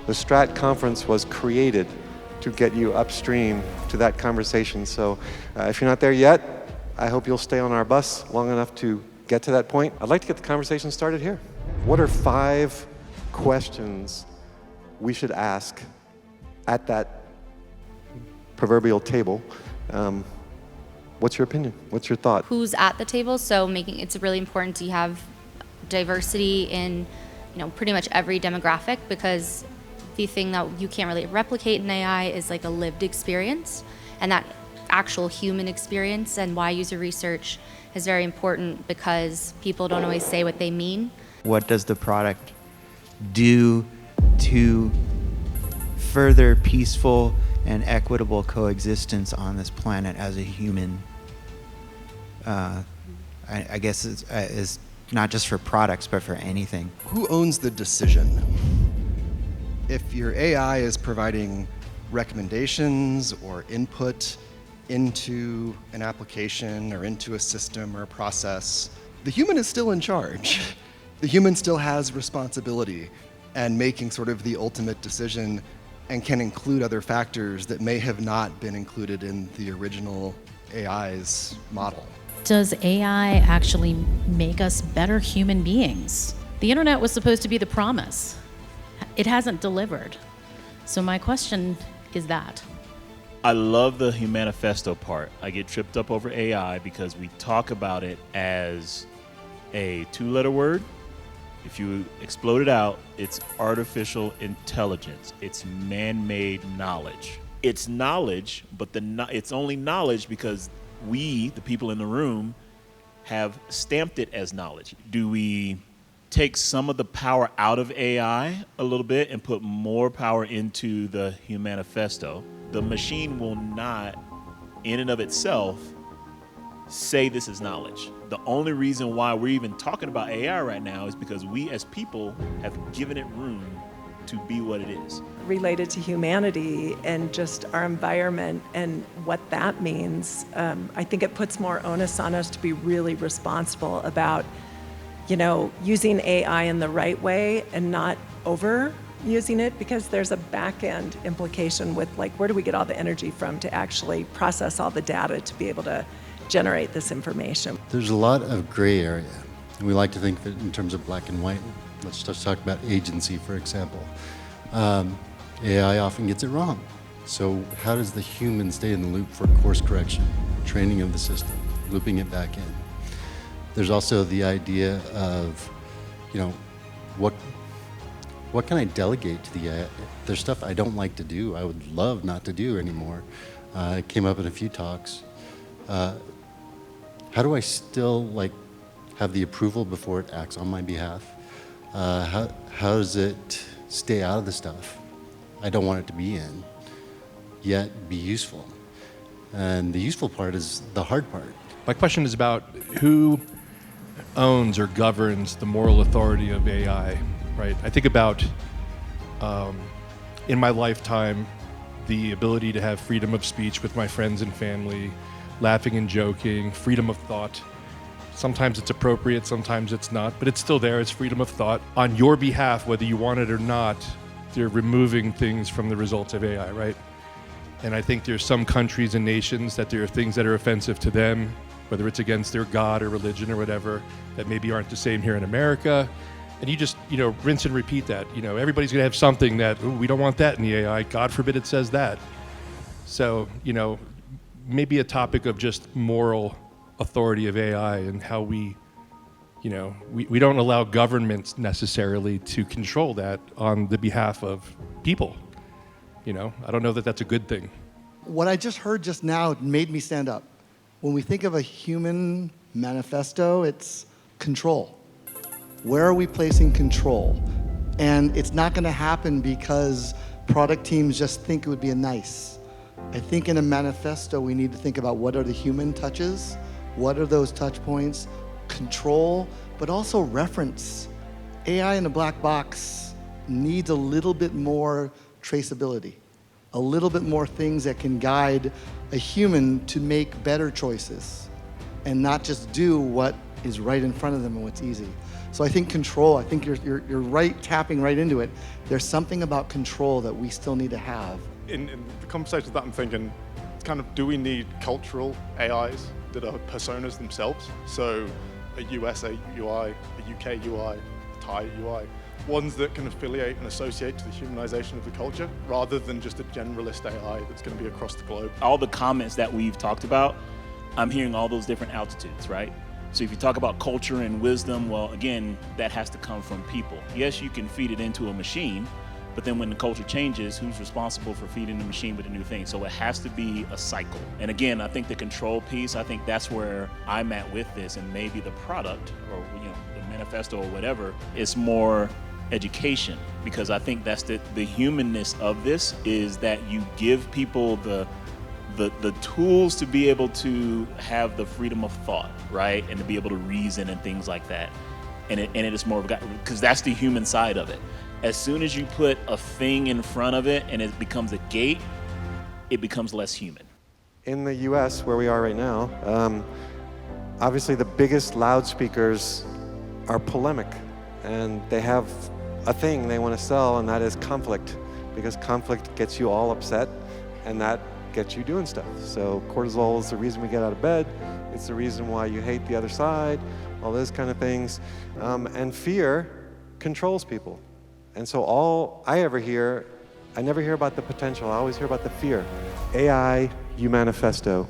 The Strat conference was created to get you upstream to that conversation. So if you're not there yet, I hope you'll stay on our bus long enough to get to that point. I'd like to get the conversation started here. What are 5 questions we should ask at that proverbial table? What's your opinion? What's your thought? Who's at the table? So it's really important to have diversity in, pretty much every demographic, because the thing that you can't really replicate in AI is like a lived experience, and that actual human experience. And why user research is very important, because people don't always say what they mean. What does the product do to further peaceful and equitable coexistence on this planet as a human? I guess is not just for products, but for anything. Who owns the decision? If your AI is providing recommendations or input into an application or into a system or a process, the human is still in charge. The human still has responsibility and making sort of the ultimate decision, and can include other factors that may have not been included in the original AI's model. Does AI actually make us better human beings? The internet was supposed to be the promise. It hasn't delivered. So my question is that. I love the Humanifesto part. I get tripped up over AI because we talk about it as a 2-letter word. If you explode it out, it's artificial intelligence. It's man-made knowledge. It's knowledge, but it's only knowledge because we, the people in the room, have stamped it as knowledge. Do we take some of the power out of AI a little bit and put more power into the Humanifesto? The machine will not, in and of itself, say this is knowledge. The only reason why we're even talking about AI right now is because we as people have given it room to be what it is. Related to humanity and just our environment and what that means, I think it puts more onus on us to be really responsible about, using AI in the right way and not overusing it, because there's a back-end implication with where do we get all the energy from to actually process all the data to be able to generate this information. There's a lot of gray area. We like to think of it in terms of black and white. Let's just talk about agency, for example. AI often gets it wrong. So how does the human stay in the loop for course correction, training of the system, looping it back in? There's also the idea of, what can I delegate to the AI? There's stuff I don't like to do, I would love not to do anymore. It came up in a few talks. How do I still have the approval before it acts on my behalf? How does it stay out of the stuff I don't want it to be in, yet be useful? And the useful part is the hard part. My question is about who owns or governs the moral authority of AI, right? I think about, in my lifetime, the ability to have freedom of speech with my friends and family, laughing and joking, freedom of thought. Sometimes it's appropriate, sometimes it's not, but it's still there. It's freedom of thought. On your behalf, whether you want it or not, they're removing things from the results of AI, right? And I think there's some countries and nations that there are things that are offensive to them, whether it's against their God or religion or whatever, that maybe aren't the same here in America. And you just, rinse and repeat that. Everybody's gonna have something that, we don't want that in the AI. God forbid it says that. So, maybe a topic of just moral authority of AI and how we don't allow governments necessarily to control that on the behalf of people. I don't know that that's a good thing. What I just heard just now made me stand up. When we think of a human manifesto, it's control. Where are we placing control? And it's not gonna happen because product teams just think it would be a nice. I think in a manifesto, we need to think about what are the human touches, what are those touch points, control, but also reference. AI in a black box needs a little bit more traceability, a little bit more things that can guide a human to make better choices and not just do what is right in front of them and what's easy. So I think control, I think you're right, tapping right into it. There's something about control that we still need to have. In the conversations that I'm thinking, kind of, do we need cultural AIs that are personas themselves? So a US UI, a UK UI, a Thai UI, ones that can affiliate and associate to the humanization of the culture, rather than just a generalist AI that's going to be across the globe. All the comments that we've talked about, I'm hearing all those different altitudes, right? So if you talk about culture and wisdom, well, again, that has to come from people. Yes, you can feed it into a machine, but then when the culture changes, who's responsible for feeding the machine with a new thing? So it has to be a cycle. And again, I think the control piece, I think that's where I'm at with this, and maybe the product, or the manifesto or whatever, is more education, because I think that's the humanness of this, is that you give people the tools to be able to have the freedom of thought, right? And to be able to reason and things like that. And it is more of a, because that's the human side of it. As soon as you put a thing in front of it and it becomes a gate, it becomes less human. In the US, where we are right now, obviously the biggest loudspeakers are polemic, and they have a thing they want to sell, and that is conflict, because conflict gets you all upset, and that gets you doing stuff. So cortisol is the reason we get out of bed. It's the reason why you hate the other side, all those kind of things. And fear controls people. And so all I ever hear, I never hear about the potential, I always hear about the fear. AI Humanifesto.